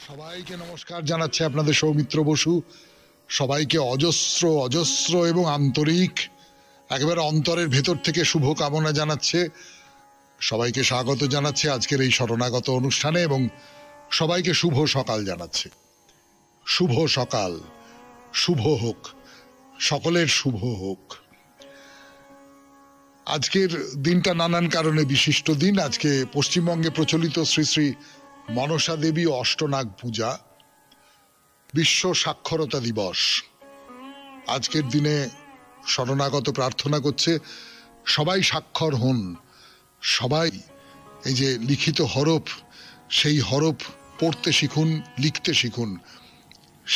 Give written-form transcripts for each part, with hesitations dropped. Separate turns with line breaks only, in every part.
সবাইকে নমস্কার জানাচ্ছে আপনাদের সৌমিত্র বসু। সবাইকে অজস্র অজস্র এবং আন্তরিক একেবারে অন্তরের ভেতর থেকে শুভ কামনা জানাচ্ছে। সবাইকে স্বাগত জানাচ্ছে আজকের এই শরণাগত অনুষ্ঠানে এবং সবাইকে শুভ সকাল জানাচ্ছে। শুভ সকাল, শুভ হোক, সকলের শুভ হোক। আজকের দিনটা নানান কারণে বিশিষ্ট দিন। আজকে পশ্চিমবঙ্গে প্রচলিত শ্রী শ্রী মনসা দেবী অষ্টনাগ পূজা, বিশ্ব সাক্ষরতা দিবস। আজকের দিনে শরণাগত প্রার্থনা করছে সবাই সাক্ষর হন, সবাই এই যে লিখিত হরফ, সেই হরফ পড়তে শিখুন, লিখতে শিখুন,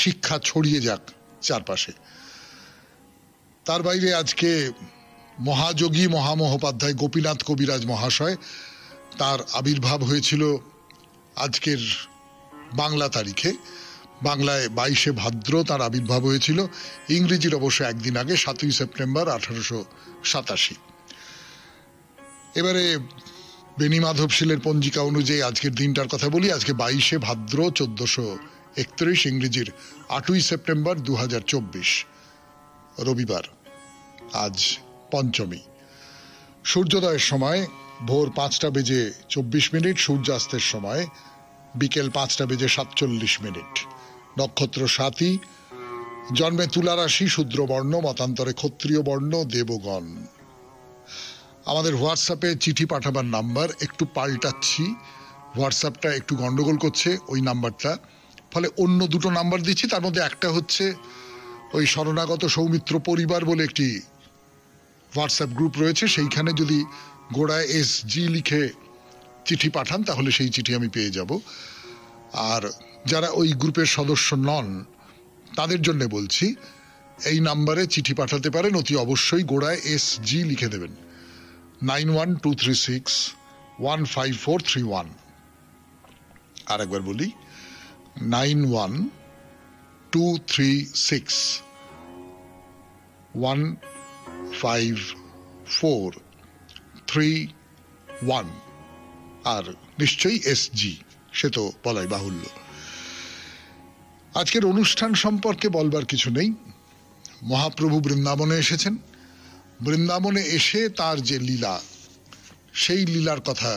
শিক্ষা ছড়িয়ে যাক চারপাশে। তার বাইরে আজকে মহাযোগী মহামহোপাধ্যায় গোপীনাথ কবিরাজ মহাশয়, তার আবির্ভাব হয়েছিল আজকের বাংলা তারিখে, বাংলায় 22শে ভাদ্র তার আবির্ভাব হয়েছিল, ইংরেজির অবশ্য একদিন আগে 7ই সেপ্টেম্বর 1887। এবারে বেনি মাধবশীলের পঞ্জিকা অনুযায়ী আজকের দিনটার কথা বলি। আজকে 22শে ভাদ্র 1431, ইংরেজির 8ই সেপ্টেম্বর 2024, রবিবার। আজ পঞ্চমী। সূর্যোদয়ের সময় ভোর 5:24, সূর্যাস্তের সময় বিকেল 5:47। নক্ষত্র সাথী, জন্মে তুলা রাশি, শূদ্রবর্ণ, মতান্তরে ক্ষত্রিয় বর্ণ, দেবগণ। আমাদের হোয়াটসঅ্যাপে চিঠি পাঠাবার নাম্বার একটু পাল্টাচ্ছি, হোয়াটসঅ্যাপটা একটু গন্ডগোল করছে ওই নাম্বারটা, ফলে অন্য দুটো নাম্বার দিচ্ছি। তার মধ্যে একটা হচ্ছে ওই শরণাগত সৌমিত্র পরিবার বলে একটি হোয়াটসঅ্যাপ গ্রুপ রয়েছে, সেইখানে যদি গোড়ায় SG লিখে চিঠি পাঠান তাহলে সেই চিঠি আমি পেয়ে যাব। আর যারা ওই গ্রুপের সদস্য নন তাদের জন্য বলছি, এই নাম্বারে চিঠি পাঠাতে পারেন, অতি অবশ্যই গোড়ায় SG লিখে দেবেন। 9123615431। আর একবার বলি, 9123615431। আর নিশ্চয়ই SG, সে তো বলাই বাহুল্য। আজকের অনুষ্ঠান সম্পর্কে বলবার কিছু নেই। মহাপ্রভু বৃন্দাবনে এসেছেন, বৃন্দাবনে এসে তার যে লীলা, সেই লীলার কথা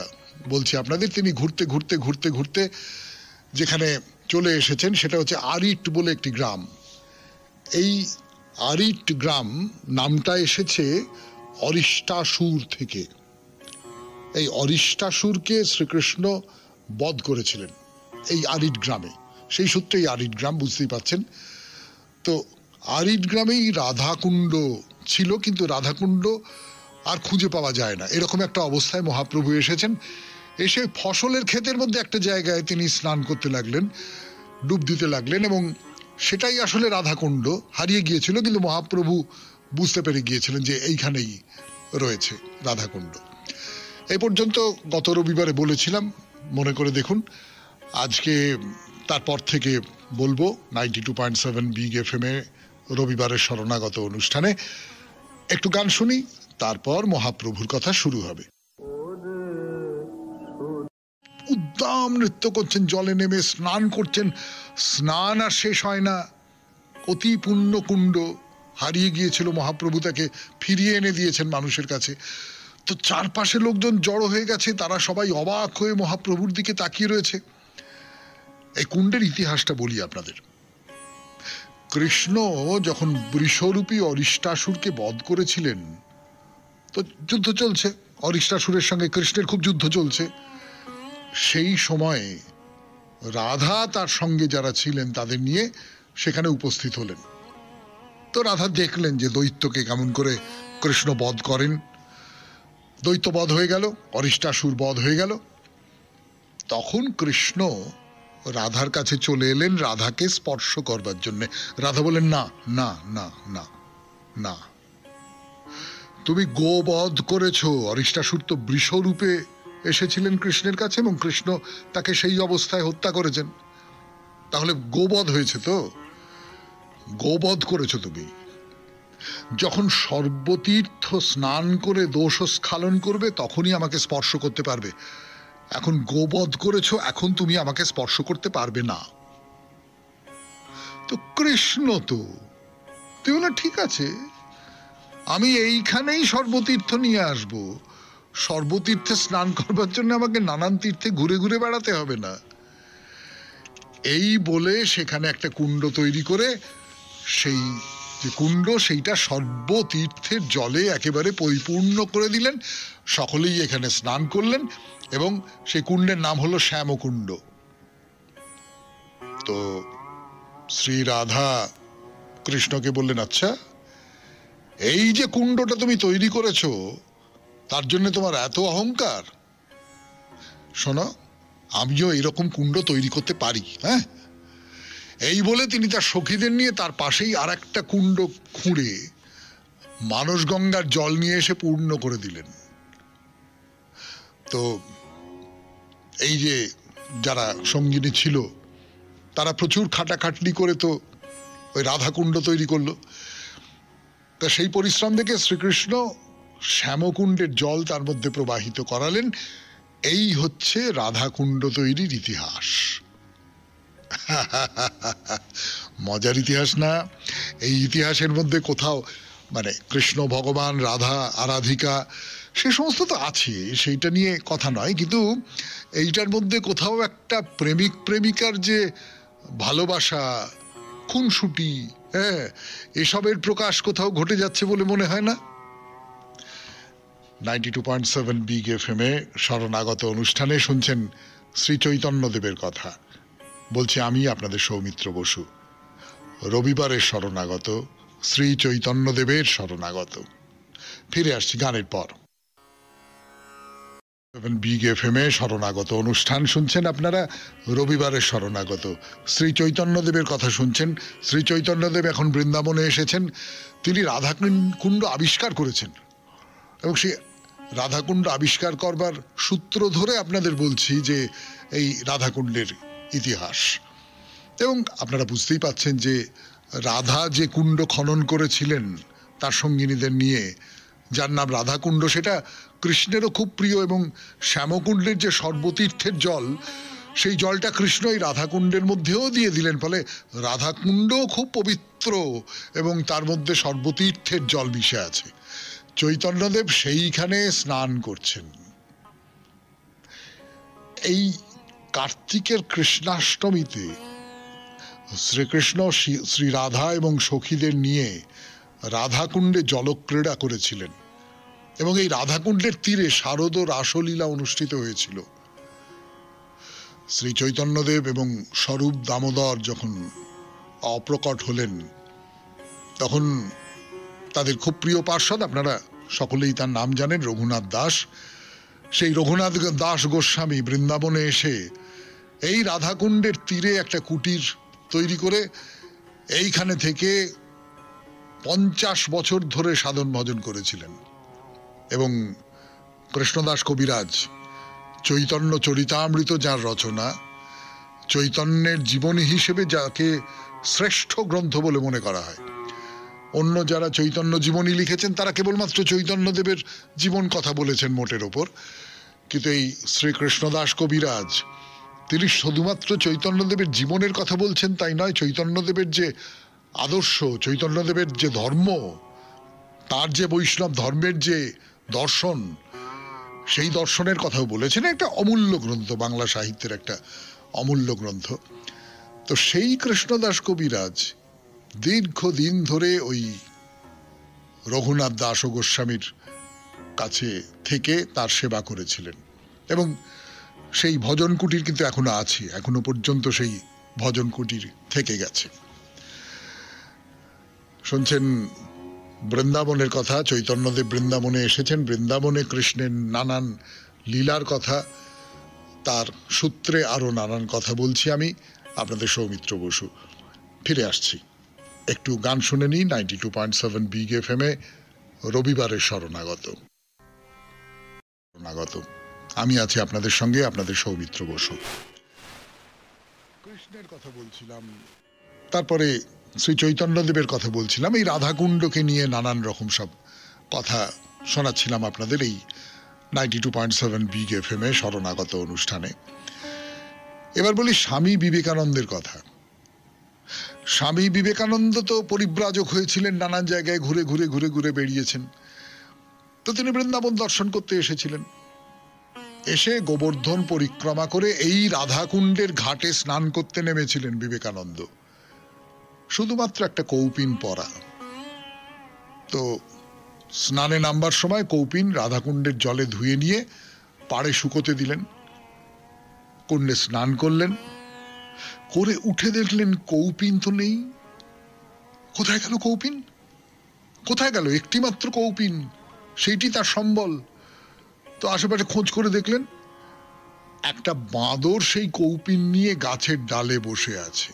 বলছি আপনাদের। তিনি ঘুরতে ঘুরতে ঘুরতে ঘুরতে যেখানে চলে এসেছেন সেটা হচ্ছে আরিট বলে একটি গ্রাম। এই আরিট গ্রাম নামটা এসেছে অরিষ্টাসুর থেকে। এই অরিষ্টাসুরকে শ্রীকৃষ্ণ বধ করেছিলেন এই আরিট গ্রামে, সেই সূত্রেই আরিট গ্রাম, বুঝতেই পাচ্ছেন। তো আরিট গ্রামেই রাধাকুণ্ড ছিল, কিন্তু রাধাকুণ্ড আর খুঁজে পাওয়া যায় না, এরকম একটা অবস্থায় মহাপ্রভু এসেছেন। এসে ফসলের ক্ষেতের মধ্যে একটা জায়গায় তিনি স্নান করতে লাগলেন, ডুব দিতে লাগলেন, এবং সেটাই আসলে রাধাকুণ্ড। হারিয়ে গিয়েছিল, কিন্তু মহাপ্রভু বুঝতে পেরে গিয়েছিলেন যে এইখানেই রয়েছে রাধাকুণ্ড। এই পর্যন্ত গত রবিবারে বলেছিলাম, মনে করে দেখুন। আজকে তারপর থেকে বলবো 92.7 বিগ FM এ রবিবারের শরণাগত অনুষ্ঠানে। একটু গান শুনি, তারপর মহাপ্রভুর কথা শুরু হবে। উদ্দাম নৃত্য করছেন, জলে নেমে স্নান করছেন, স্নান আর শেষ হয় না। অতি পুণ্য কুণ্ড, হারিয়ে গিয়েছিল, মহাপ্রভু তাকে ফিরিয়ে এনে দিয়েছেন মানুষের কাছে। তো চারপাশে লোকজন জড়ো হয়ে গেছে, তারা সবাই অবাক হয়ে মহাপ্রভুর দিকে তাকিয়ে রয়েছে। এই কুণ্ডের ইতিহাসটা বলি আপনাদের। কৃষ্ণ যখন বৃষরূপী অরিষ্টাসুরকে বধ করেছিলেন, তো যুদ্ধ চলছে, অরিষ্টাসুরের সঙ্গে কৃষ্ণের খুব যুদ্ধ চলছে। সেই সময় রাধা তার সঙ্গে যারা ছিলেন তাদের নিয়ে সেখানে উপস্থিত হলেন। তো রাধা দেখলেন যে দৈত্যকে কেমন করে কৃষ্ণ বধ করেন। দৈত্য বধ হয়ে গেল, অরিষ্টাসুর বধ হয়ে গেল। তখন কৃষ্ণ রাধার কাছে চলে এলেন রাধাকে স্পর্শ করবার জন্য। রাধা বলেন, না না না না না, তুমি গোবধ করেছ। অরিষ্টাসুর তো বৃষরূপে এসেছিলেন কৃষ্ণের কাছে এবং কৃষ্ণ তাকে সেই অবস্থায় হত্যা করেছেন, তাহলে গোবধ হয়েছে, তো গোবধ করেছ তুমি। যখন সর্বতীর্থ স্নান করে দোষস্খলন করবে তখনই আমাকে স্পর্শ করতে পারবে। এখন গোবধ করেছ, এখন তুমি আমাকে স্পর্শ করতে পারবে না। তো কৃষ্ণ তো তুই না, ঠিক আছে, আমি এইখানেই সর্বতীর্থ নিয়ে আসব, সর্বতীর্থে স্নান করবার জন্য আমাকে নানান তীর্থে ঘুরে ঘুরে বেড়াতে হবে না। এই বলে সেখানে একটা কুণ্ড তৈরি করে সেই যে কুণ্ড সেইটা সর্বতীর্থের জলে একেবারে পরিপূর্ণ করে দিলেন। সকলেই এখানে স্নান করলেন এবং সেই কুণ্ডের নাম হলো শ্যামকুণ্ড। তো শ্রী রাধা কৃষ্ণকে বললেন, আচ্ছা, এই যে কুণ্ডটা তুমি তৈরি করেছো তার জন্য তোমার এত অহংকার? শোনো, আমিও এরকম কুণ্ড তৈরি করতে পারি। হ্যাঁ, এই বলে তিনি তার সখীদের নিয়ে তার পাশেই আর একটা কুণ্ড খুঁড়ে মানসগঙ্গার জল নিয়ে এসে পূর্ণ করে দিলেন। তো এই যে যারা সঙ্গিনী ছিল তারা প্রচুর খাটাখাটনি করে তো ওই রাধাকুণ্ড তৈরি করলো। তা সেই পরিশ্রম দেখে শ্রীকৃষ্ণ শ্যামকুণ্ডের জল তার মধ্যে প্রবাহিত করালেন। এই হচ্ছে রাধাকুণ্ড তৈরির ইতিহাস। মজার ইতিহাস না? এই ইতিহাসের মধ্যে কোথাও মানে কৃষ্ণ ভগবান, রাধা আরাধিকা, সে সমস্ত তো আছে, সেইটা নিয়ে কথা নয়, কিন্তু এইটার মধ্যে কোথাও একটা প্রেমিক প্রেমিকার যে ভালোবাসা, খুনসুটি, হ্যাঁ, এসবের প্রকাশ কোথাও ঘটে যাচ্ছে বলে মনে হয় না। 92.7 বিগ FM এ শরণাগত অনুষ্ঠানে শুনছেন শ্রী চৈতন্যদেবের কথা। বলছি আমি আপনাদের সৌমিত্র বসু। রবিবারের শরণাগত, শ্রী চৈতন্যদেবের শরণাগত। ফিরে আসছি গানের পর। বিগ FM এ শরণাগত অনুষ্ঠান শুনছেন আপনারা। রবিবারের শরণাগত শ্রী চৈতন্যদেবের কথা শুনছেন। শ্রী চৈতন্যদেব এখন বৃন্দাবনে এসেছেন। তিনি রাধাকুণ্ড আবিষ্কার করেছেন এবং সেই রাধাকুণ্ড আবিষ্কার করবার সূত্র ধরে আপনাদের বলছি যে এই রাধাকুণ্ডের ইতিহাস। এবং আপনারা বুঝতেই পাচ্ছেন যে রাধা যে কুণ্ড খনন করেছিলেন তার সঙ্গিনীদের নিয়ে, যার নাম রাধাকুণ্ড, সেটা কৃষ্ণেরও খুব প্রিয়। এবং শ্যামকুণ্ডের যে সর্বতীর্থের জল, সেই জলটা কৃষ্ণ এই রাধাকুণ্ডের মধ্যেও দিয়ে দিলেন। ফলে রাধাকুণ্ডও খুব পবিত্র এবং তার মধ্যে সর্বতীর্থের জল মিশে আছে। চৈতন্যদেব সেইখানে স্নান করছেন। এই কার্তিকের কৃষ্ণাষ্টমীতে শ্রীকৃষ্ণ শ্রী রাধা এবং সখীদের নিয়ে রাধাকুণ্ডে জলক্রীড়া করেছিলেন এবং এই রাধাকুণ্ডের তীরে শারদ রাসলীলা অনুষ্ঠিত হয়েছিল। শ্রী চৈতন্যদেব এবং স্বরূপ দামোদর যখন অপ্রকট হলেন, তখন তাদের খুব প্রিয় পার্ষদ, আপনারা সকলেই তার নাম জানেন, রঘুনাথ দাস। সেই রঘুনাথ দাস গোস্বামী বৃন্দাবনে এসে এই রাধাকুণ্ডের তীরে একটা কুটির তৈরি করে এইখানে থেকে 50 বছর ধরে সাধন ভজন করেছিলেন। এবং কৃষ্ণদাস কবিরাজ চৈতন্য চরিতামৃত, যার রচনা, চৈতন্যের জীবনী হিসেবে যাকে শ্রেষ্ঠ গ্রন্থ বলে মনে করা হয়। অন্য যারা চৈতন্য জীবনী লিখেছেন তারা কেবলমাত্র চৈতন্যদেবের জীবন কথা বলেছেন মোটের ওপর, কিন্তু এই শ্রীকৃষ্ণদাস কবিরাজ তিনি শুধুমাত্র চৈতন্যদেবের জীবনের কথা বলছেন তাই নয়, চৈতন্যদেবের যে আদর্শ, চৈতন্যদেবের যে ধর্ম, তার যে বৈষ্ণব ধর্মের যে দর্শন, সেই দর্শনের কথাও বলেছেন। একটা অমূল্য গ্রন্থ, বাংলা সাহিত্যের একটা অমূল্য গ্রন্থ। তো সেই কৃষ্ণদাস কবিরাজ দীর্ঘদিন ধরে ওই রঘুনাথ দাস ও গোস্বামীর কাছে থেকে তার সেবা করেছিলেন এবং সেই ভজন কুটির কিন্তু এখনো আছে, এখনো পর্যন্ত সেই ভজন কুটির থেকে গেছে। শুনছেন বৃন্দাবনের কথা। চৈতন্যদেব বৃন্দাবনে এসেছেন, বৃন্দাবনে কৃষ্ণের নানান লীলার কথা, তার সূত্রে আরো নানান কথা বলছি আমি, আপনাদের সৌমিত্র বসু। ফিরে আসছি, একটু গান শুনে নিই। 92.7 বিগ FM এ রবিবারের শরণাগত। আমি আছি আপনাদের সঙ্গে, আপনাদের সৌমিত্র বসু। কৃষ্ণের কথা বলছিলাম, তারপরে শ্রী চৈতন্যদেবের কথা বলছিলাম, এই রাধাকুণ্ডকে নিয়ে নানান রকম সব কথা শোনাচ্ছিলাম আপনাদের এই 92.7 বিগ FM এ শরণাগত অনুষ্ঠানে। এবার বলি স্বামী বিবেকানন্দের কথা। স্বামী বিবেকানন্দ তো পরিব্রাজক হয়েছিলেন, নানান জায়গায় ঘুরে ঘুরে ঘুরে ঘুরে বেরিয়েছেন। তো তিনি বৃন্দাবন দর্শন করতে এসেছিলেন। এসে গোবর্ধন পরিক্রমা করে এই রাধাকুণ্ডের ঘাটে স্নান করতে নেমেছিলেন বিবেকানন্দ, শুধুমাত্র একটা কৌপিন পরা। তো স্নানে নামবার সময় কৌপিন রাধাকুণ্ডের জলে ধুয়ে নিয়ে পাড়ে শুকোতে দিলেন, কুণ্ডে স্নান করলেন, করে উঠে দেখলেন কৌপিন তো নেই। কোথায় গেল কৌপিন? কোথায় গেল একটি মাত্র কৌপিন, সেইটি তার সম্বল। তো আশেপাশে খোঁজ করে দেখলেন একটা বাঁদর সেই কৌপিন নিয়ে গাছের ডালে বসে আছে।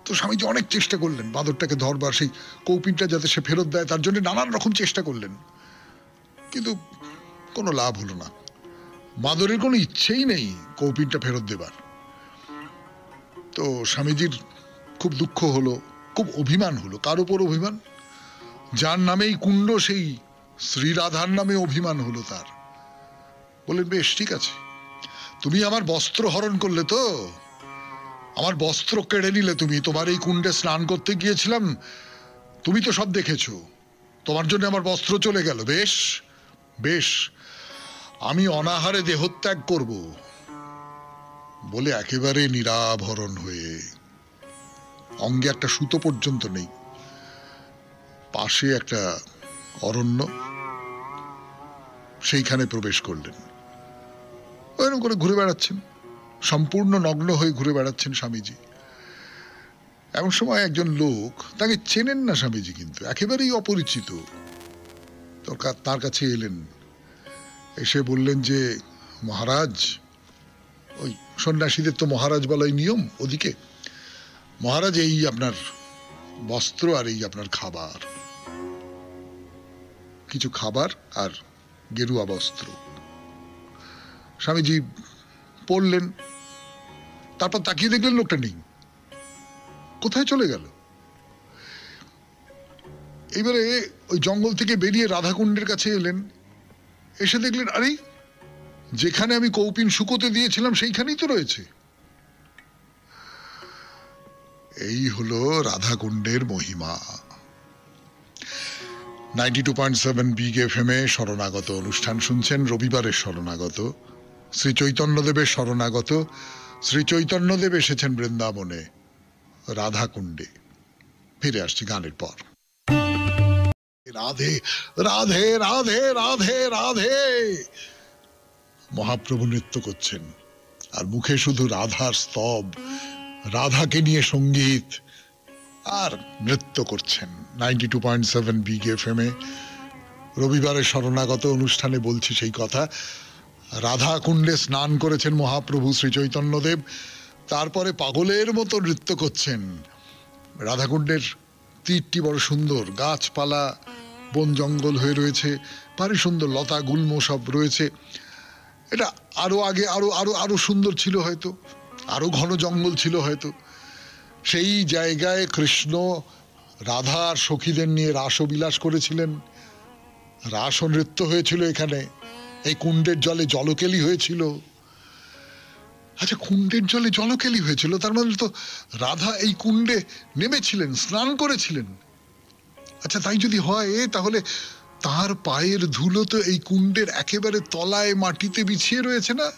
তো স্বামীজি অনেক চেষ্টা করলেন বাঁদরটাকে ধরবার, সেই কৌপিনটা যাতে সে ফেরত দেয় তার জন্য নানান রকম চেষ্টা করলেন, কিন্তু কোনো লাভ হলো না। বাঁদরের কোনো ইচ্ছেই নেই কৌপিনটা ফেরত দেবার। তো স্বামীজির খুব দুঃখ হলো, খুব অভিমান হলো। কার উপর অভিমান? যার নামেই কুণ্ড, সেই শ্রীরাধার নামে অভিমান হলো তার। বললেন, বেশ ঠিক আছে, তুমি আমার বস্ত্র হরণ করলে, তো আমার বস্ত্র কেড়ে নিলে তুমি। তোমার এই কুণ্ডে স্নান করতে গিয়েছিলাম, তুমি তো সব দেখেছো, তোমার জন্য আমার বস্ত্র চলে গেল। বেশ বেশ, আমি অনাহারে দেহত্যাগ করব বলে একেবারে নিরাভরণ হয়ে, অঙ্গে একটা সুতো পর্যন্ত নেই, পাশে একটা অরণ্য, সেইখানে প্রবেশ করলেন। ওইরকম করে ঘুরে বেড়াচ্ছেন, সম্পূর্ণ নগ্ন হয়ে ঘুরে বেড়াচ্ছেন স্বামীজি। এমন সময় একজন লোক, তাকে চেনেন না স্বামীজি, কিন্তু একেবারেই অপরিচিত, তার কাছে এলেন। এসে বললেন যে, মহারাজ, ওই সন্ন্যাসীদের তো মহারাজ বলাই নিয়ম ওদিকে, মহারাজ এই আপনার বস্ত্র আর এই আপনার খাবার, কিছু খাবার আর গেরুয়া বস্ত্র। স্বামীজি পড়লেন, তারপর তাকিয়ে দেখলেন লোকটা নেই, কোথায় চলে গেল। এইবারে ওই জঙ্গল থেকে বেরিয়ে রাধাকুণ্ডের কাছে এলেন, এসে দেখলেন আরে যেখানে আমি কৌপিন শুকোতে দিয়েছিলাম সেইখানেই তো রয়েছে। এই হলো রাধাকুণ্ডের মহিমা। 92.7 বিগ এফএম এ শরণাগত অনুষ্ঠান শুনছেন, রবিবারের শরণাগত, শ্রী চৈতন্যদেবের শরণাগত। শ্রী চৈতন্যদেব এসেছেন বৃন্দাবনে, রাধাকুণ্ডে। ফিরে আসছি গানের পর। রাধে রাধে রাধে রাধে রাধে মহাপ্রভু নৃত্য করছেন, আর মুখে শুধু রাধার স্তব, রাধাকে নিয়ে সঙ্গীত আর নৃত্য করছেন। 92.7 বিগ এফএম এ রবিবারের শরণাগত অনুষ্ঠানে বলছি সেই কথা। রাধা কুণ্ডে স্নান করেছেন মহাপ্রভু শ্রী চৈতন্যদেব, তারপরে পাগলের মতো নৃত্য করছেন। রাধাকুণ্ডের তীরটি বড় সুন্দর, গাছপালা বন জঙ্গল হয়ে রয়েছে, ভারী সুন্দর, লতা গুল্ম সব রয়েছে। এটা আরো আগে আরো আরো আরো সুন্দর ছিল হয়তো, আরো ঘন জঙ্গল ছিল হয়তো। সেই জায়গায় কৃষ্ণ রাধা আর সখীদের নিয়ে রাসবিলাস করেছিলেন, রাস নৃত্য হয়েছিল এখানে। এই কুণ্ডের জলে জলকেলি হয়েছিল। আচ্ছা, কুণ্ডের জলে জলকেলি হয়েছিল, তার মানে তো রাধা এই কুণ্ডে নেমেছিলেন, স্নান করেছিলেন। আচ্ছা, তাই যদি হয় তাহলে তার পায়ের ধুলো তো এই কুণ্ডের একেবারে তলায় মাটিতে বিছিয়ে রয়েছে না?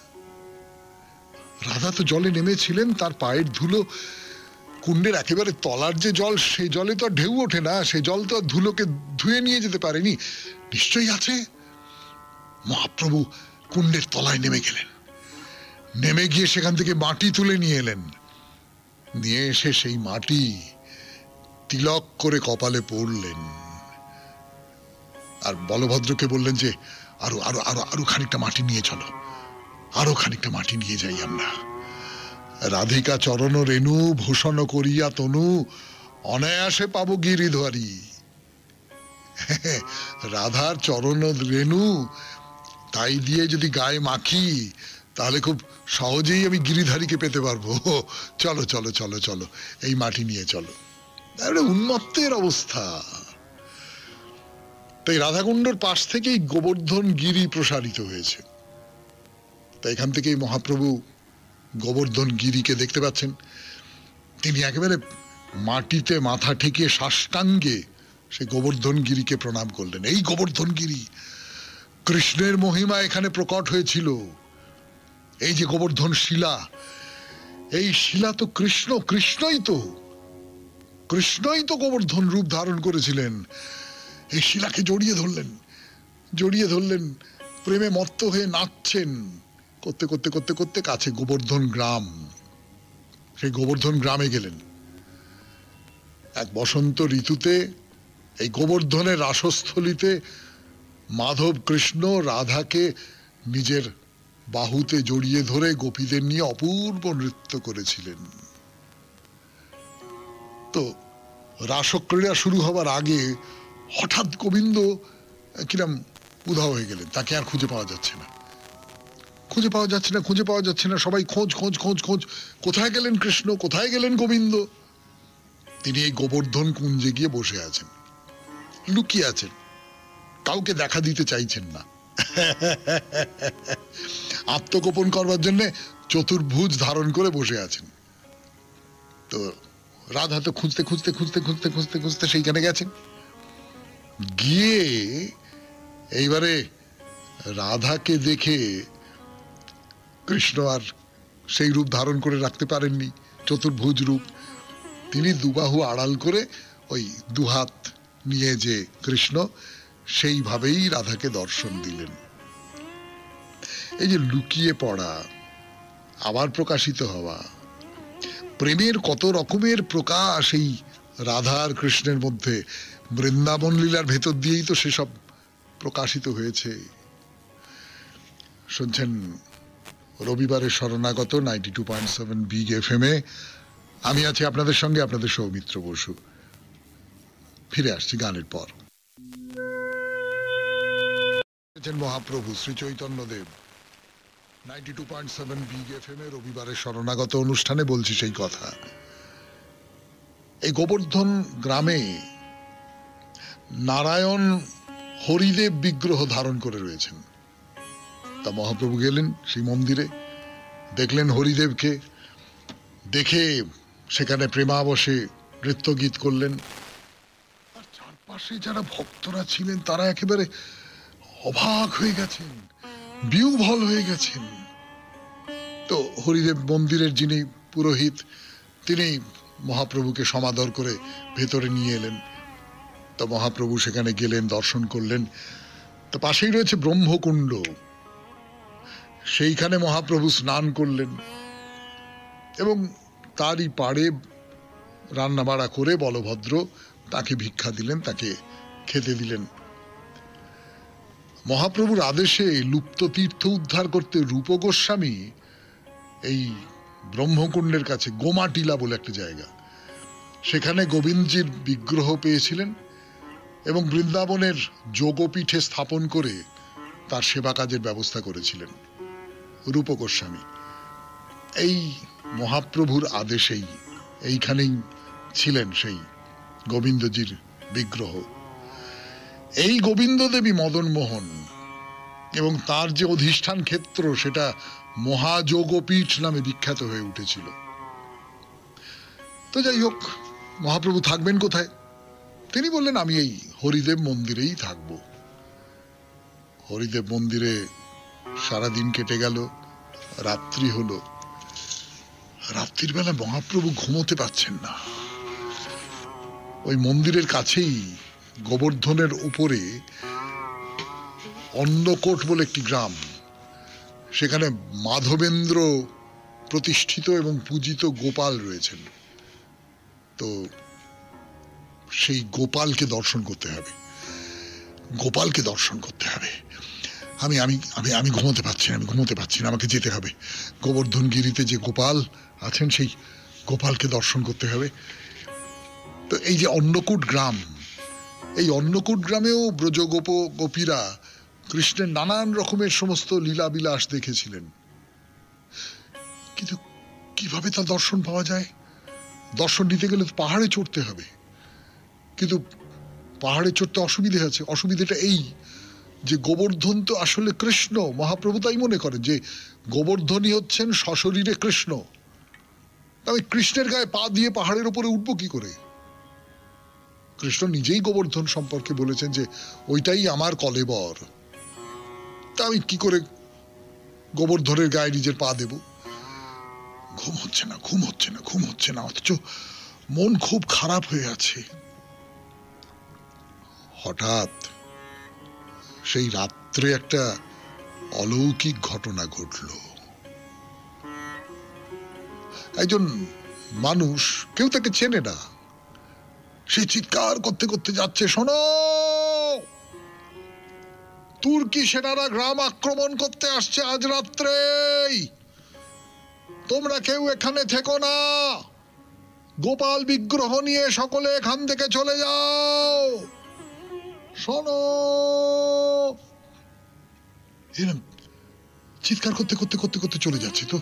রাধা তো জলে নেমেছিলেন, তার পায়ের ধুলো কুণ্ডের একেবারে তলার যে জল, সেই জলে তো ঢেউ ওঠে না, সেই জল তো ধুলোকে ধুয়ে নিয়ে যেতে পারেনি। নিশ্চয়ই আছে। মহাপ্রভু কুণ্ডের তলায় নেমে গেলেন, নেমে গিয়ে সেখান থেকে মাটি তুলে নিয়ে এলেন, নিয়ে এসে সেই মাটি তিলক করে কপালে পড়লেন, আর বলভদ্রকে বললেন যে আরো আরো আরো আরো খানিকটা মাটি নিয়ে চলো, আরো খানিকটা মাটি নিয়ে যাই আমরা। রাধিকা চরণ রেণু ভূষণ করিয়া তনু, অনায়াসে পাবো গিরিধারী। রাধার চরণ রেণু তাই দিয়ে যদি গায়ে মাখি, তাহলে খুব সহজেই আমি গিরিধারীকে পেতে পারবো। চলো চলো চলো চলো, এই মাটি নিয়ে চলো। উন্মত্তের অবস্থা। তাই রাধাকুণ্ডর পাশ থেকেই গোবর্ধন গিরি প্রসারিত হয়েছে। তাই এখান থেকেই মহাপ্রভু গোবর্ধন গিরিকে দেখতে পাচ্ছেন। তিনি একেবারে মাটিতে মাথা ঠেকিয়ে সাষ্টাঙ্গে সে গোবর্ধন গিরিকে প্রণাম করলেন। এই গোবর্ধন গিরি, কৃষ্ণের মহিমা এখানে প্রকট হয়েছিল। এই যে গোবর্ধন শিলা, এই শিলা তো কৃষ্ণ, কৃষ্ণই তো গোবর্ধন রূপ ধারণ করেছিলেন। এই শিলাকে জড়িয়ে ধরলেন, প্রেমে মত্ত হয়ে নাচছেন। করতে করতে করতে করতে কাছে গোবর্ধন গ্রাম, সেই গোবর্ধন গ্রামে গেলেন। এক বসন্ত ঋতুতে এই গোবর্ধনের রাসস্থলিতে মাধব কৃষ্ণ রাধাকে নিজের বাহুতে জড়িয়ে ধরে গোপীদের নিয়ে অপূর্ব নৃত্য করেছিলেন। তো রাসক্রীড়া শুরু হবার আগে হঠাৎ গোবিন্দ কিরম উধাও হয়ে গেলেন। তাকে আর খুঁজে পাওয়া যাচ্ছে না। সবাই খোঁজ, কোথায় গেলেন কৃষ্ণ, কোথায় গেলেন গোবিন্দ? তিনি এই গোবর্ধন কুঞ্জে গিয়ে বসে আছেন, লুকিয়ে আছেন, কাউকে দেখা দিতে চাইছেন না। আত্মগোপন করবার জন্য চতুর্ভুজ ধারণ করে বসে আছেন। তো রাধা তো খুঁজতে সেইখানে গেছেন। গিয়ে এইবারে রাধাকে দেখে কৃষ্ণ আর সেই রূপ ধারণ করে রাখতে পারেননি, চতুর্ভুজ রূপ। তিনি দুবাহু আড়াল করে ওই দুহাত নিয়ে যে কৃষ্ণ, সেইভাবেই রাধাকে দর্শন দিলেন। এই যে লুকিয়ে পড়া, আবার প্রকাশিত হওয়া, প্রেমের কত রকমের প্রকাশ এই রাধা আর কৃষ্ণের মধ্যে। বৃন্দাবন লীলার ভেতর দিয়েই তো সেসব প্রকাশিত হয়েছে। শুনছেন রবিবারের শরণাগত 92.7 বিগ FM এ। আমি আছি আপনাদের সঙ্গে, আপনাদের সৌমিত্র বসু। ফিরে আসছি গানের পর। মহাপ্রভু শ্রী চৈতন্যদেব 92.7 বিগ FM এ রবিবারের শরণাগত অনুষ্ঠানে বলছি সেই কথা। এই গোবর্ধন গ্রামে নারায়ণ হরিদেব বিগ্রহ ধারণ করে রয়েছেন। তা মহাপ্রভু গেলেন সেই মন্দিরে, দেখলেন হরিদেবকে, দেখে সেখানে প্রেমাবশে নৃত্য গীত করলেন। আর চারপাশে যারা ভক্তরা ছিলেন তারা একেবারে অবাক হয়ে গেছেন, বিহ্বল হয়ে গেছেন। তো হরিদেব মন্দিরের যিনি পুরোহিত, তিনি মহাপ্রভুকে সমাদর করে ভেতরে নিয়ে এলেন। তো মহাপ্রভু সেখানে গেলেন, দর্শন করলেন। তো পাশেই রয়েছে ব্রহ্মকুণ্ড, সেইখানে মহাপ্রভু স্নান করলেন এবং তারই পাড়ে রান্না বাড়া করে বলভদ্র তাকে ভিক্ষা দিলেন, তাকে খেতে দিলেন। মহাপ্রভুর আদেশে লুপ্ত তীর্থ উদ্ধার করতে রূপ গোস্বামী এই ব্রহ্মকুণ্ডের কাছে গোমাটিলা বলে একটা জায়গা, সেখানে গোবিন্দজির বিগ্রহ পেয়েছিলেন এবং বৃন্দাবনের যোগপীঠে স্থাপন করে তার সেবা কাজের ব্যবস্থা করেছিলেন রূপ গোস্বামী। এই মহাপ্রভুর আদেশেই এইখানেই ছিলেন সেই গোবিন্দজির বিগ্রহ। এই গোবিন্দ দেবী মদন মোহন এবং তার যে অধিষ্ঠান ক্ষেত্র, সেটা মহাযোগপীঠ নামে বিখ্যাত হয়ে উঠেছিল। তো যাই হোক, মহাপ্রভু থাকবেন কোথায়? তিনি বললেন, আমি এই হরিদেব মন্দিরেই থাকব। হরিদেব মন্দিরে সারাদিন কেটে গেল, রাত্রি হলো। রাত্রির বেলা মহাপ্রভু ঘুমোতে পারছেন না। ওই মন্দিরের কাছেই গোবর্ধনের উপরে অন্নকোট বলে একটি গ্রাম, সেখানে মাধবেন্দ্র প্রতিষ্ঠিত এবং পূজিত গোপাল রয়েছেন। তো সেই গোপালকে দর্শন করতে হবে, আমি ঘুমোতে পারছি না, আমাকে যেতে হবে। গোবর্ধন গিরিতে যে গোপাল আছেন, সেই গোপালকে দর্শন করতে হবে। তো এই যে অন্নকূট গ্রাম, এই অন্নকূট গ্রামেও ব্রজগোপ গোপীরা কৃষ্ণের নানান রকমের সমস্ত লীলাবিলাস দেখেছিলেন। কিন্তু কিভাবে তার দর্শন পাওয়া যায়? দর্শন নিতে গেলে তো পাহাড়ে চড়তে হবে। কিন্তু পাহাড়ে চড়তে অসুবিধে আছে। অসুবিধাটা এই যে গোবর্ধন তো আসলে কৃষ্ণ। মহাপ্রভু তাই মনে করেন যে গোবর্ধনই হচ্ছেন সশরীরে কৃষ্ণ। আমি কৃষ্ণের গায়ে পা দিয়ে পাহাড়ের উপরে উঠবো কি করে? কৃষ্ণ নিজেই গোবর্ধন সম্পর্কে বলেছেন যে ওইটাই আমার কলেবর। তা আমি কি করে গোবর্ধনের গায়ে নিজের পা দেব? ঘুম হচ্ছে না, ঘুম হচ্ছে না, ঘুম হচ্ছে না, অথচ মন খুব খারাপ হয়ে আছে। হঠাৎ সেই রাত্রে একটা অলৌকিক ঘটনা ঘটল। একজন মানুষ, কেউ তাকে চেনে না, সে চিৎকার করতে করতে যাচ্ছে, শোনো, তুর্কি সেনারা গ্রাম আক্রমণ করতে আসছে আজ রাত্রেই, তোমরা কেউ এখানে থেকো না, গোপাল বিগ্রহ নিয়ে সকলে এখান থেকে চলে যাও, শোনো। এরম চিৎকার করতে করতে করতে করতে চলে যাচ্ছে। তো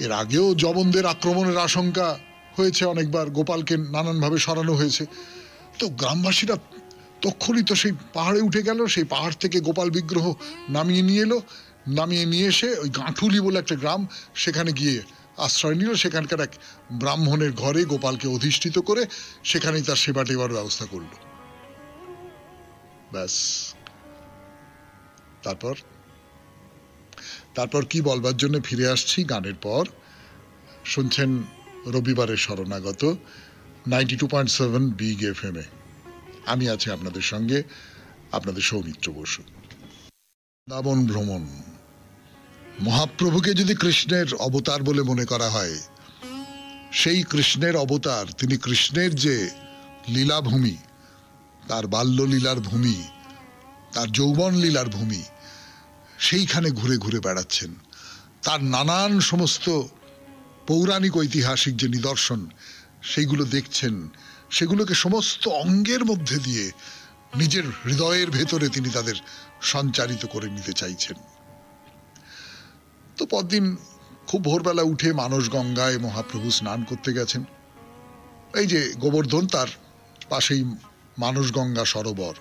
এর আগেও জবনদের আক্রমণের আশঙ্কা হয়েছে অনেকবার, গোপালকে নানানভাবে সরানো হয়েছে। তো গ্রামবাসীরা তক্ষুনি তো সেই পাহাড়ে উঠে গেল, সেই পাহাড় থেকে গোপাল বিগ্রহ নামিয়ে নিয়ে এলো, নামিয়ে নিয়ে এসে ওই গাঁঠুলি বলে একটা গ্রাম, সেখানে গিয়ে আশ্রয় নিল। সেখানকার এক ব্রাহ্মণের ঘরে গোপালকে অধিষ্ঠিত করে সেখানেই তার সেবা টেবার ব্যবস্থা করল। ব্যাস, তারপর কি বলবার জন্য ফিরে আসছি গানের পর। শুনছেন রবিবারের শরণাগত 92.7 বিগ FM এ। আমি আছি আপনাদের সঙ্গে, আপনাদের সৌমিত্র বসু। বৃন্দাবন ভ্রমণ। মহাপ্রভুকে যদি কৃষ্ণের অবতার বলে মনে করা হয়, সেই কৃষ্ণের অবতার, তিনি কৃষ্ণের যে লীলাভূমি, তার বাল্যলীলার ভূমি, তার যৌবন লীলার ভূমি, সেইখানে ঘুরে ঘুরে বেড়াচ্ছেন। তার নানান সমস্ত পৌরাণিক ঐতিহাসিক যে নিদর্শন, সেইগুলো দেখছেন, সেগুলোকে সমস্ত অঙ্গের মধ্যে দিয়ে নিজের হৃদয়ের ভেতরে তিনি তাদের সঞ্চারিত করে নিতে চাইছেন। তো পরদিন খুব ভোরবেলা উঠে মানস গঙ্গায় মহাপ্রভু স্নান করতে গেছেন। এই যে গোবর্ধন, তার পাশেই মানস গঙ্গা সরোবর।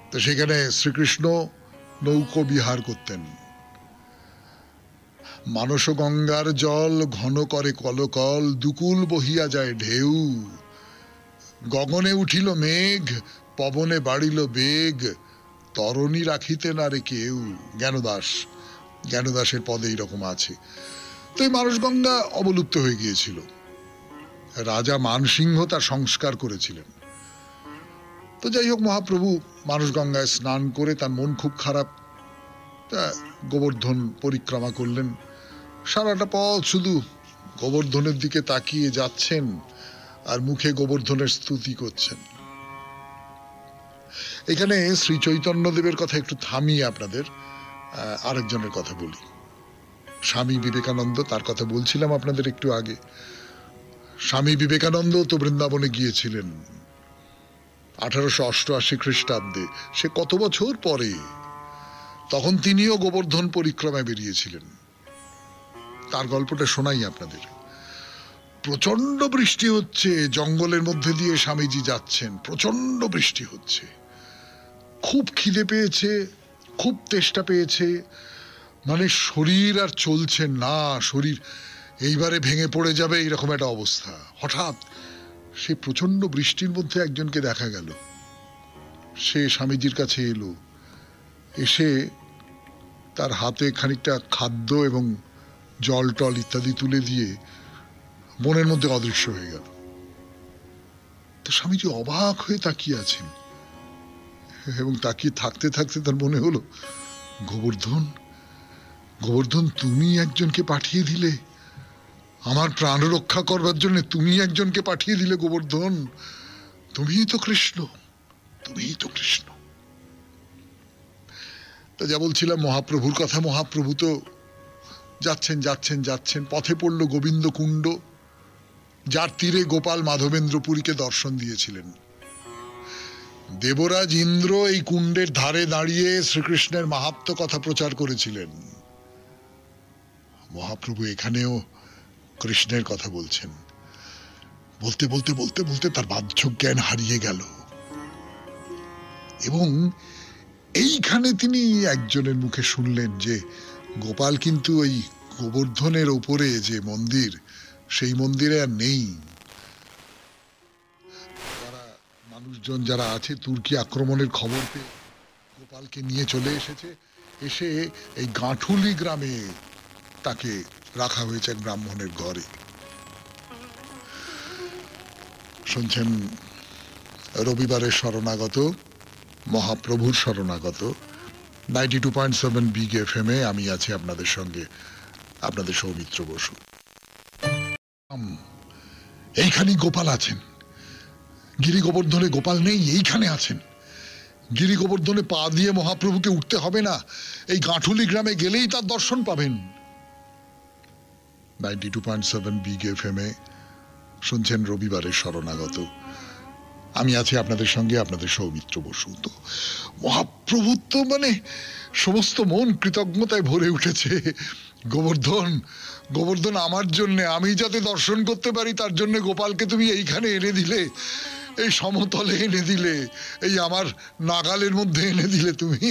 তো সেখানে শ্রীকৃষ্ণ নৌকো বিহার করতেন। মানস গঙ্গার জল ঘন করে কলকল, দুকুল বহিয়া যায় ঢেউ, গগনে উঠিল মেঘ, পবনে বাড়িল বেগ, তরণী রাখিতে না রে কেউ। জ্ঞানদাসের পদে এইরকম আছে। তো এই মানস গঙ্গা অবলুপ্ত হয়ে গিয়েছিল, রাজা মানসিংহ তার সংস্কার করেছিলেন। তো যাই হোক, মহাপ্রভু মানস গঙ্গায় স্নান করে তার মন খুব খারাপ, তা গোবর্ধন পরিক্রমা করলেন। সারাটা পথ শুধু গোবর্ধনের দিকে তাকিয়ে যাচ্ছেন আর মুখে গোবর্ধনের স্তুতি করছেন। এখানে শ্রী চৈতন্যদেবের কথা একটু থামিয়ে আপনাদের আরেকজনের কথা বলি। স্বামী বিবেকানন্দ, তার কথা বলছিলাম আপনাদের একটু আগে। স্বামী বিবেকানন্দ তো বৃন্দাবনে গিয়েছিলেন 1888 খ্রিস্টাব্দে। সে কত বছর পরে, তখন তিনিও গোবর্ধন পরিক্রমায় বেরিয়েছিলেন। তার গল্পটা শোনাই আপনাদের। প্রচন্ড বৃষ্টি হচ্ছে, জঙ্গলের মধ্যে দিয়ে স্বামীজি যাচ্ছেন, প্রচন্ড বৃষ্টি হচ্ছে, খুব খিদে পেয়েছে, খুব তেষ্টা পেয়েছে, মানে শরীর আর চলছে না, শরীর এইবারে ভেঙে পড়ে যাবে, এইরকম একটা অবস্থা। হঠাৎ সে প্রচন্ড বৃষ্টির মধ্যে একজনকে দেখা গেল। সে স্বামীজির কাছে এলো, এসে তার হাতে খানিকটা খাদ্য এবং জল টল ইত্যাদি তুলে দিয়ে মনের মধ্যে অদৃশ্য হয়ে গেল। তো স্বামীজি অবাক হয়ে তাকিয়ে আছেন, এবং তাকিয়ে থাকতে থাকতে তার মনে হলো, গোবর্ধন, তুমি একজনকে পাঠিয়ে দিলে আমার প্রাণ রক্ষা করবার জন্য, তুমি একজনকে পাঠিয়ে দিলে গোবর্ধন, তুমিই তো কৃষ্ণ, তুমিই তো কৃষ্ণ। তা যা বলছিলাম মহাপ্রভুর কথা, মহাপ্রভু তো যাচ্ছেন, পথে পড়ল গোবিন্দ কুণ্ড, যার তীরে গোপাল মাধবেন্দ্র পুরীকে দর্শন দিয়েছিলেন। দেবরাজ ইন্দ্র এই কুণ্ডের ধারে দাঁড়িয়ে শ্রীকৃষ্ণের মাহাত্ম্য কথা প্রচার করেছিলেন। মহাপ্রভু এখানেও কৃষ্ণের কথা বলছেন। বলতে বলতে বলতে বলতে তার বাহ্য জ্ঞান হারিয়ে গেল, এবং এইখানে তিনি একজনের মুখে শুনলেন যে গোপাল কিন্তু ওই গোবর্ধনের ওপরে যে মন্দির, সেই মন্দিরে আর নেই। যারা মানুষজন যারা আছে তুর্কি আক্রমণের খবর পেয়ে গোপালকে নিয়ে চলে এসেছে, এসে এই গাঁঠুলি গ্রামে তাকে রাখা হয়েছে এক ব্রাহ্মণের ঘরে। শুনছেন রবিবারের শরণাগত, মহাপ্রভুর শরণাগত 92.7 বিগ এফএম-এ আমি আছি আপনাদের সঙ্গে, আপনাদের সৌমিত্র বসু। এইখানেই গোপাল আছেন। গিরি গোবর্ধনে গোপাল নেই, এইখানে আছেন। গিরি গোবর্ধনে পা দিয়ে মহাপ্রভুকে উঠতে হবে না, এই গাঁঠুলি গ্রামে গেলেই তার দর্শন পাবেন। 92.7 বিগ এফএম-এ শুনছেন রবিবারের শরণাগত, আমি আছি আপনাদের সঙ্গে, আপনাদের সৌমিত্র বসু। তো মহাপ্রভু তো মানে সমস্ত মন কৃতজ্ঞতায় ভরে উঠেছে। গোবর্ধন, গোবর্ধন আমার জন্যে, আমি যাতে দর্শন করতে পারি তার জন্য গোপালকে তুমি এইখানে এনে দিলে, এই সমতলে এনে দিলে, এই আমার নাগালের মধ্যে এনে দিলে তুমি।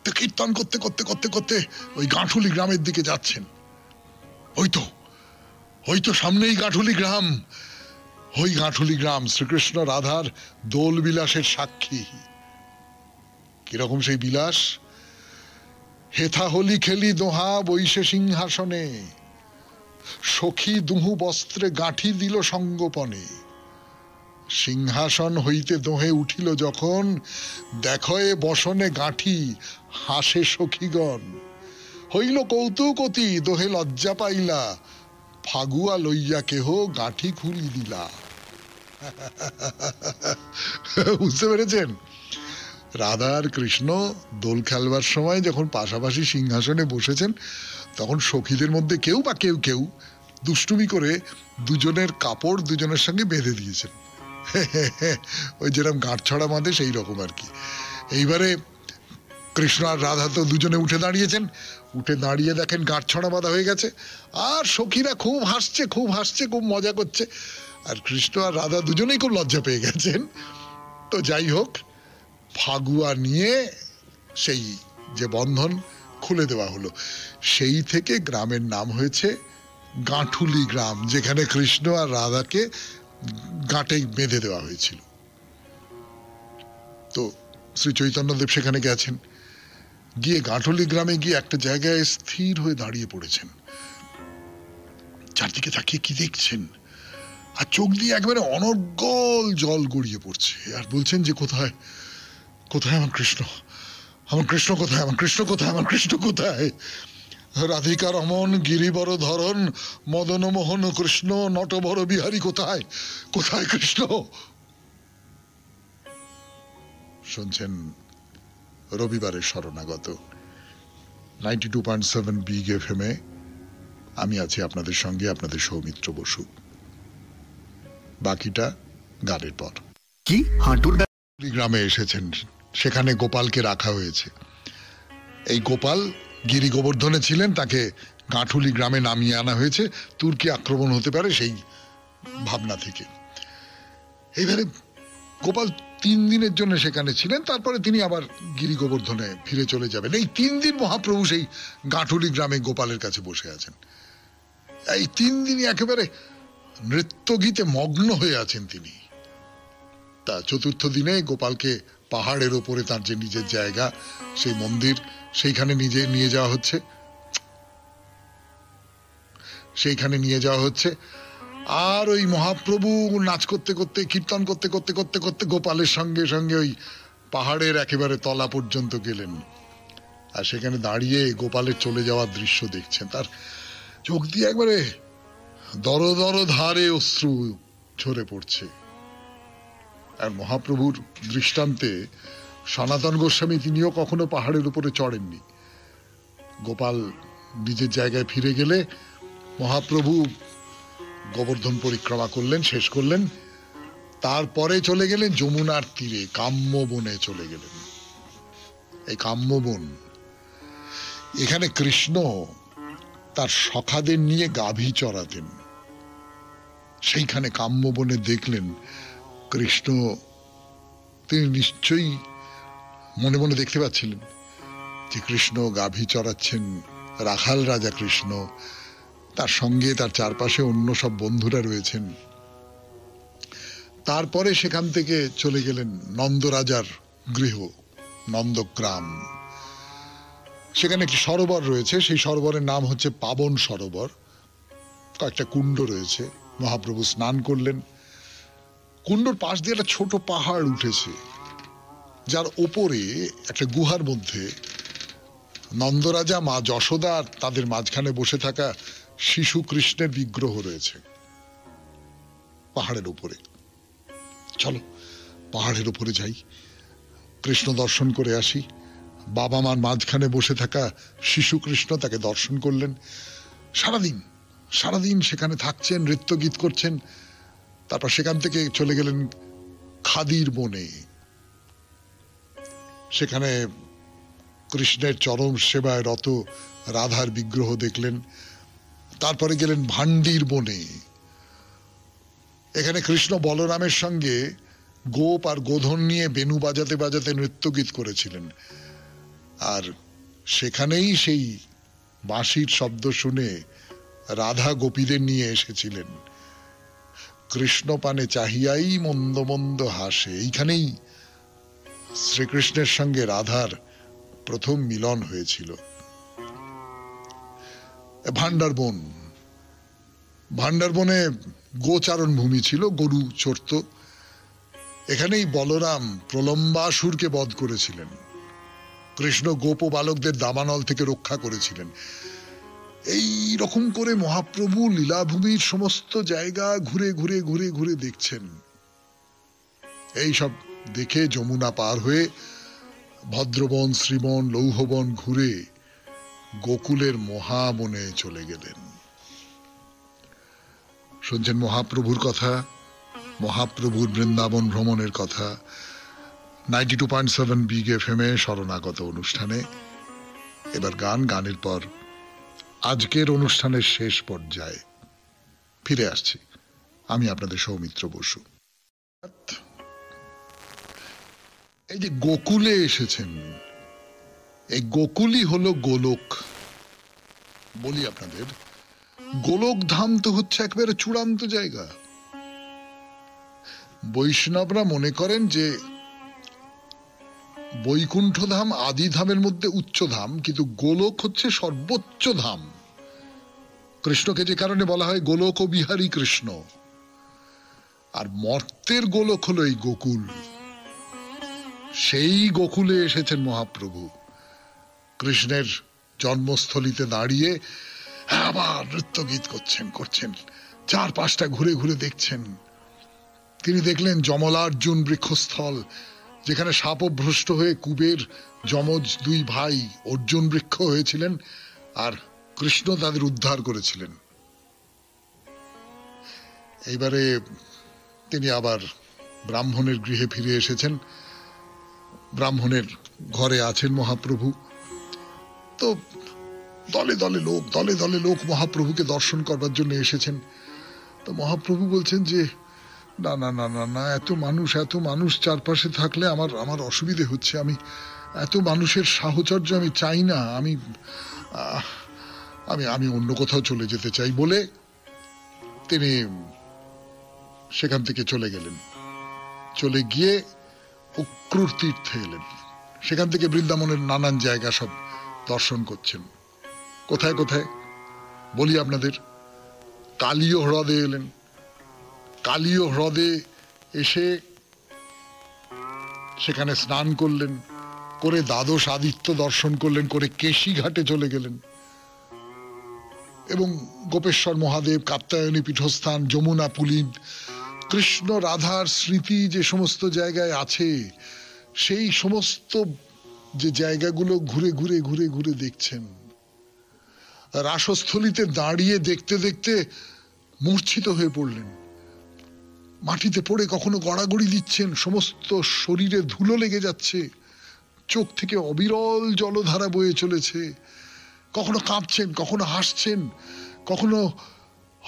তো কীর্তন করতে করতে করতে করতে ওই গাঁঠুলি গ্রামের দিকে যাচ্ছেন। ওই তো সামনেই গাঁঠুলি গ্রাম। ওই গাঁঠুলি গ্রাম শ্রীকৃষ্ণ রাধার দোল বিলাসের সাক্ষী। কিরকম সেই বিলাস? হেথা হোলি খেলি দোহা বৈশে সিংহাসনে, সখী দুহু বস্ত্রে গাঁঠি দিল সঙ্গোপনে। সিংহাসন হইতে দোহে উঠিল যখন, দেখয়ে বসনে গাঁঠি হাসে সখীগণ। হইল কৌতুকতি দোহে লজ্জা পাইলা, ফাগুয়া লইয়া কেহ গাঁঠি খুলি দিলা। বুঝতে পেরেছেন? রাধা আর কৃষ্ণ দোল খেলবার সময় যখন পাশাপাশি সিংহাসনে বসেছেন, তখন সখীদের মধ্যে কেউ বা কেউ কেউ দুষ্টুমি করে দুজনের কাপড় দুজনের সঙ্গে বেঁধে দিয়েছেন। ওই যেরকম গাঁটছড়া বাঁধে সেই রকম আর কি। এইবারে কৃষ্ণ আর রাধা তো দুজনে উঠে দাঁড়িয়েছেন, উঠে দাঁড়িয়ে দেখেন গাঁটছড়া বাঁধা হয়ে গেছে, আর সখীরা খুব হাসছে খুব হাসছে, খুব মজা করছে, আর কৃষ্ণ আর রাধা দুজনেই খুব লজ্জা পেয়ে গেছেন। তো যাই হোক, ফাগুয়া নিয়ে সেই যে বন্ধন খুলে দেওয়া হলো, সেই থেকে গ্রামের নাম হয়েছে গাঁঠুলি গ্রাম, যেখানে কৃষ্ণ আর রাধাকে গাঁটে বেঁধে দেওয়া হয়েছিল। তো শ্রী চৈতন্যদেব সেখানে গেছেন, গিয়ে গাঁঠুলি গ্রামে গিয়ে একটা জায়গায় স্থির হয়ে দাঁড়িয়ে পড়েছেন। চারদিকে তাকিয়ে কি দেখছেন, আর চোখ দিয়ে একবারে অনর্গল জল গড়িয়ে পড়ছে, আর বলছেন যে কোথায় কোথায় আমার কৃষ্ণ, আমার কৃষ্ণ কোথায়, আমার কৃষ্ণ কোথায়, আমার কৃষ্ণ কোথায়? রাধিকা রমন গিরিবর ধরন মদন মোহন কৃষ্ণ নটবর বিহারী কোথায়, কোথায় কৃষ্ণ? শুনছেন রবিবারের শরণাগত 92.7 বিগ এফএম-এ আমি আছি আপনাদের সঙ্গে, আপনাদের সৌমিত্র বসু। বাকিটা গানের পর। কি হাঁটুর গ্রামে এসেছেন, সেখানে গোপালকে রাখা হয়েছে। এই গোপাল গিরি গোবর্ধনে ছিলেন, তাকে গাঁঠুলি গ্রামে নামিয়ে আনা হয়েছে তুর্কি আক্রমণ হতে পারে সেই ভাবনা থেকে। এইবারে গোপাল 3 দিনের জন্য সেখানে ছিলেন, তারপরে তিনি আবার গিরি গোবর্ধনে ফিরে চলে যাবেন। এই 3 দিন মহাপ্রভু সেই গাঁঠুলি গ্রামে গোপালের কাছে বসে আছেন। এই 3 দিনই একেবারে নৃত্য গীতে মগ্ন হয়ে আছেন তিনি। তা চতুর্থ দিনে গোপালকে পাহাড়ের ওপরে তার যে নিজের জায়গা, সেই মন্দির, সেইখানে নিয়ে যাওয়া হচ্ছে, সেইখানে নিয়ে যাওয়া হচ্ছে। আর ওই মহাপ্রভু নাচ করতে করতে কীর্তন করতে করতে করতে করতে গোপালের সঙ্গে সঙ্গে ওই পাহাড়ের একেবারে তলা পর্যন্ত গেলেন, আর সেখানে দাঁড়িয়ে গোপালের চলে যাওয়ার দৃশ্য দেখছেন। তার চোখ দিয়ে একবারে দর দর ধারে অশ্রু ঝরে পড়ছে। আর মহাপ্রভুর দৃষ্টান্তে সনাতন গোস্বামী তিনিও কখনো পাহাড়ের উপরে চড়েননি। গোপাল নিজের জায়গায় ফিরে গেলে মহাপ্রভু গোবর্ধন পরিক্রমা করলেন, শেষ করলেন, তারপরে চলে গেলেন যমুনার তীরে কাম্যবনে চলে গেলেন। এই কাম্যবন, এখানে কৃষ্ণ তার সখাদের নিয়ে গাভী চড়াতেন। সেইখানে কাম্যবনে দেখলেন কৃষ্ণ, তিনি নিশ্চয়ই মনে মনে দেখতে পাচ্ছিলেন যে কৃষ্ণ গাভী চড়াচ্ছেন, রাখাল রাজা কৃষ্ণ তার সঙ্গে তার চারপাশে অন্য সব বন্ধুরা রয়েছেন। তারপরে সেখান থেকে চলে গেলেন নন্দরাজার গৃহ, নন্দগ্রাম। সেখানে একটি সরোবর রয়েছে, সেই সরোবরের নাম হচ্ছে পাবন সরোবর। কয়েকটা কুণ্ড রয়েছে, মহাপ্রভু স্নান করলেন। কুণ্ডর পাশ দিয়ে একটা ছোট পাহাড় উঠেছে, যার ওপরে একটা গুহার মধ্যে নন্দরাজা, মা যশোদা আর তাদের মাঝখানে বসে থাকা শিশু কৃষ্ণের বিগ্রহ রয়েছে পাহাড়ের উপরে। চলো পাহাড়ের উপরে যাই, কৃষ্ণ দর্শন করে আসি। বাবা মার মাঝখানে বসে থাকা শিশু কৃষ্ণ, তাকে দর্শন করলেন। সারাদিন সেখানে থাকছেন, নৃত্য গীত করছেন। তারপর সেখান থেকে চলে গেলেন খাদির বনে। সেখানে কৃষ্ণের চরম সেবায় রত রাধার বিগ্রহ দেখলেন। তারপরে গেলেন ভান্ডির বনে। এখানে কৃষ্ণ বলরামের সঙ্গে গোপ আর গোধন নিয়ে বেনু বাজাতে বাজাতে নৃত্য গীত করেছিলেন। আর সেখানেই সেই বাঁশির শব্দ শুনে রাধা গোপীদের নিয়ে এসেছিলেন। কৃষ্ণ পানে চাহিয়াই মন্দ মন্দ হাসে। এইখানেই শ্রীকৃষ্ণের সঙ্গে রাধার প্রথম মিলন হয়েছিল। ভান্ডারবনে গোচারণ ভূমি ছিল, গরু চড়ত। এখানেই বলরাম প্রলম্বাসুরকে বধ করেছিলেন। কৃষ্ণ গোপ বালকদের দাবানল থেকে রক্ষা করেছিলেন। এই রকম করে মহাপ্রভু লীলাভূমির সমস্ত জায়গা ঘুরে ঘুরে ঘুরে ঘুরে দেখছেন। এই সব দেখে যমুনা পার হয়ে ভদ্রবন, শ্রীবন, লৌহবন ঘুরে গোকুলের মহাবনে চলে গেলেন। শুনছেন মহাপ্রভুর কথা, মহাপ্রভুর বৃন্দাবন ভ্রমণের কথা 92.7 বিগ এফএম-এ শরণাগত অনুষ্ঠানে। এবার গানের পর আজকের অনুষ্ঠানের শেষ পর্যায়ে ফিরে আসছি আমি, আপনাদের সৌমিত্র বসু। এই যে গোকুলে এসেছেন, এই গোকুলই হলো গোলক। বলি আপনাদের, গোলক ধাম তো হচ্ছে একেবারে চূড়ান্ত জায়গা। বৈষ্ণবরা মনে করেন যে বৈকুণ্ঠ ধাম আদি ধামের মধ্যে উচ্চ ধাম, কিন্তু গোলক হচ্ছে সর্বোচ্চ ধাম। কৃষ্ণকে যে কারণে বলা হয় গোলক বিহারী কৃষ্ণ, আর মর্তের গোলক হলো এই গোকুল। সেই গোকুলে এসেছেন মহাপ্রভু। কৃষ্ণের জন্মস্থলিতে দাঁড়িয়ে আবার নৃত্য গীত করছেন, চারপাশটা ঘুরে ঘুরে দেখছেন। তিনি দেখলেন যমলার্জুন বৃক্ষস্থল, যেখানে শাপভ্রষ্ট হয়ে কুবের যমজ দুই ভাই অর্জুন বৃক্ষ হয়েছিলেন, আর কৃষ্ণ তাদের উদ্ধার করেছিলেন। এইবারে তিনি আবার ব্রাহ্মণের গৃহে ফিরে এসেছেন। ব্রাহ্মণের ঘরে আছেন মহাপ্রভু। তো দলে দলে লোক মহাপ্রভুকে দর্শন করবার জন্য এসেছেন। তো মহাপ্রভু বলছেন যে না না না না না, এত মানুষ চারপাশে থাকলে আমার অসুবিধে হচ্ছে। আমি এত মানুষের সাহচর্য আমি চাই না। আমি আমি আমি অন্য কোথাও চলে যেতে চাই বলে তিনি সেখান থেকে চলে গেলেন। চলে গিয়ে উক্রুর তীর্থে এলেন। সেখান থেকে বৃন্দাবনের নানান জায়গা সব দর্শন করছেন। কোথায় কোথায় বলি আপনাদের, কালীয় হ্রদে এলেন। কালীয় হ্রদে এসে সেখানে স্নান করলেন, করে দ্বাদশ আদিত্য দর্শন করলেন, করে কেশি ঘাটে চলে গেলেন এবং গোপেশ্বর মহাদেব, কাত্যায়নী পীঠস্থান, যমুনা পুলিন, কৃষ্ণ রাধার স্মৃতি যে সমস্ত জায়গায় আছে, সেই সমস্ত যে জায়গাগুলো ঘুরে ঘুরে ঘুরে ঘুরে দেখছেন। রাসস্থলিতে দাঁড়িয়ে দেখতে দেখতে মূর্ছিত হয়ে পড়লেন। মাটিতে পড়ে কখনো গড়াগড়ি দিচ্ছেন, সমস্ত শরীরে ধুলো লেগে যাচ্ছে, চোখ থেকে অবিরল জলধারা বয়ে চলেছে। কখনো কাঁপছেন, কখনো হাসছেন, কখনো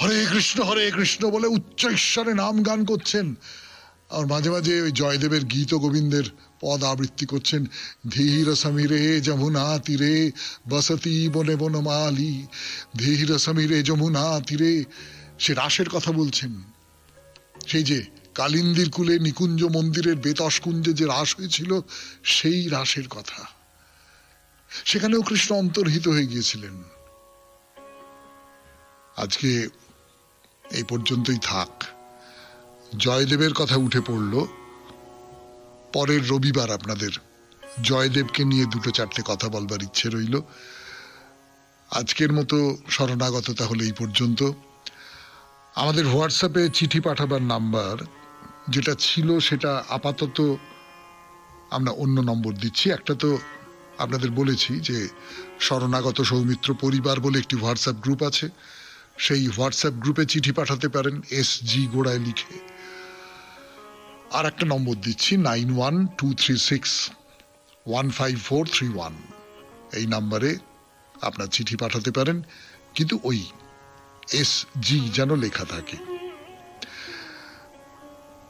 হরে কৃষ্ণ বলে উচ্চ ঈশ্বরে নাম গান করছেন। আর মাঝে মাঝে ওই জয়দেবের গীত গোবিন্দের পদ আবৃত্তি করছেন। ধীর সমীরে যমুনা তীরে বসতি বনে বনমালী, ধীর সমীরে যমুনা তীরে, সে রাসের কথা বলছেন। সেই যে কালিন্দির কুলে নিকুঞ্জ মন্দিরের বেতস কুঞ্জে যে রাস হয়েছিল, সেই রাসের কথা। সেখানেও কৃষ্ণ অন্তর্হিত হয়ে গিয়েছিলেন। আজকে এই পর্যন্তই থাক। জয়দেবের কথা উঠে পড়ল। পরের রবিবার আপনাদের জয়দেবকে নিয়ে দুটো চারটে কথা বলবার ইচ্ছে রইল। আজকের মতো শরণাগত তাহলে এই পর্যন্ত। আমাদের হোয়াটসঅ্যাপে চিঠি পাঠাবার নাম্বার যেটা ছিল সেটা আপাতত আমরা অন্য নম্বর দিচ্ছি। একটা তো আপনাদের বলেছি যে শরণাগত সৌমিত্র পরিবার বলে একটি হোয়াটসঅ্যাপ গ্রুপ আছে, সেই হোয়াটসঅ্যাপ গ্রুপে চিঠি পাঠাতে পারেন SG গোড়ায় লিখে। আর একটা নম্বর দিচ্ছি 9123615431, এই নাম্বারে আপনার চিঠি পাঠাতে পারেন, কিন্তু ওই SG যেন লেখা থাকে।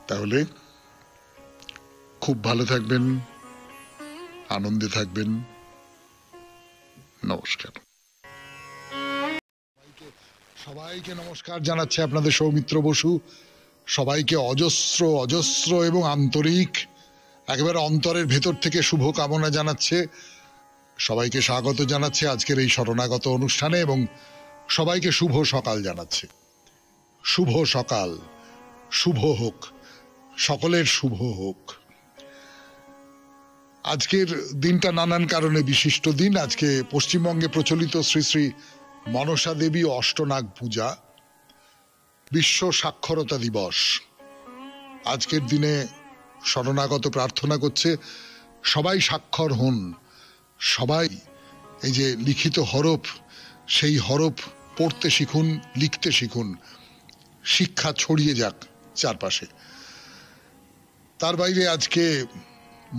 তাহলে খুব ভালো থাকবেন, আনন্দে থাকবেন। নমস্কার। সবাইকে নমস্কার জানাচ্ছে আপনাদের সৌমিত্র বসু। সবাইকে অজস্র অজস্র এবং আন্তরিক, একেবারে অন্তরের ভেতর থেকে শুভ কামনা জানাচ্ছে। সবাইকে স্বাগত জানাচ্ছে আজকের এই শরণাগত অনুষ্ঠানে এবং সবাইকে শুভ সকাল জানাচ্ছে। শুভ সকাল, শুভ হোক, সকলের শুভ হোক। আজকের দিনটা নানান কারণে বিশিষ্ট দিন। আজকে পশ্চিমবঙ্গে প্রচলিত শ্রী শ্রী মনসা দেবী অষ্টনাগ পূজা, বিশ্ব সাক্ষরতা দিবস। আজকের দিনে শরণাগত প্রার্থনা করছে সবাই সাক্ষর হন, সবাই এই যে লিখিত হরফ, সেই হরফ পড়তে শিখুন, লিখতে শিখুন, শিক্ষা ছড়িয়ে যাক চারপাশে। তার বাইরে আজকে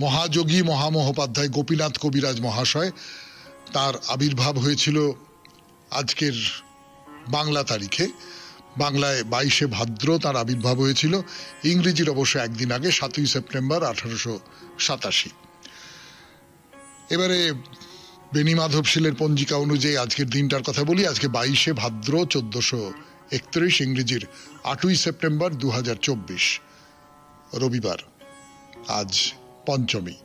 মহাযোগী মহামহোপাধ্যায় গোপীনাথ কবিরাজ মহাশয়, তার আবির্ভাব হয়েছিল আজকের বাংলা তারিখে। বাংলায় 22শে ভাদ্র তার আবির্ভাব হয়েছিল, ইংরেজির অবশ্য একদিন আগে 7ই সেপ্টেম্বর 1887। এবারে বেণীমাধব শীলের পঞ্জিকা অনুযায়ী আজকের দিনটার কথা বলি। আজকে 22শে ভাদ্র 1431, ইংরেজির 8ই সেপ্টেম্বর 2024, রবিবার। আজ পঞ্চমী।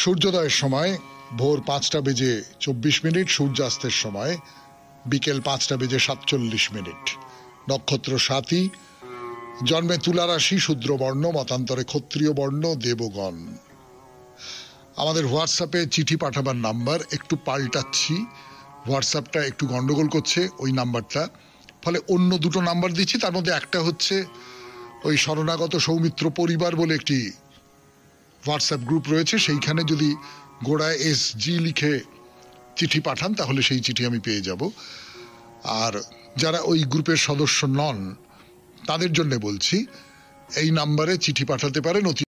সূর্যোদয়ের সময় ভোর 5:24, সূর্যাস্তের সময় বিকেল 5:47। নক্ষত্র স্বাতী, জন্মে তুলা রাশি, শূদ্র বর্ণ, মতান্তরে ক্ষত্রিয় বর্ণ, দেবগণ। আমাদের হোয়াটসঅ্যাপে চিঠি পাঠাবার নাম্বার একটু পাল্টাচ্ছি, হোয়াটসঅ্যাপটা একটু গন্ডগোল করছে ওই নাম্বারটা, ফলে অন্য দুটো নাম্বার দিচ্ছি। তার মধ্যে একটা হচ্ছে ওই শরণাগত সৌমিত্র পরিবার বলে একটি হোয়াটসঅ্যাপ গ্রুপ রয়েছে, সেইখানে যদি গোড়ায় SG লিখে চিঠি পাঠান তাহলে সেই চিঠি আমি পেয়ে যাব। আর যারা ওই গ্রুপের সদস্য নন তাদের জন্য বলছি, এই নাম্বারে চিঠি পাঠাতে পারেন।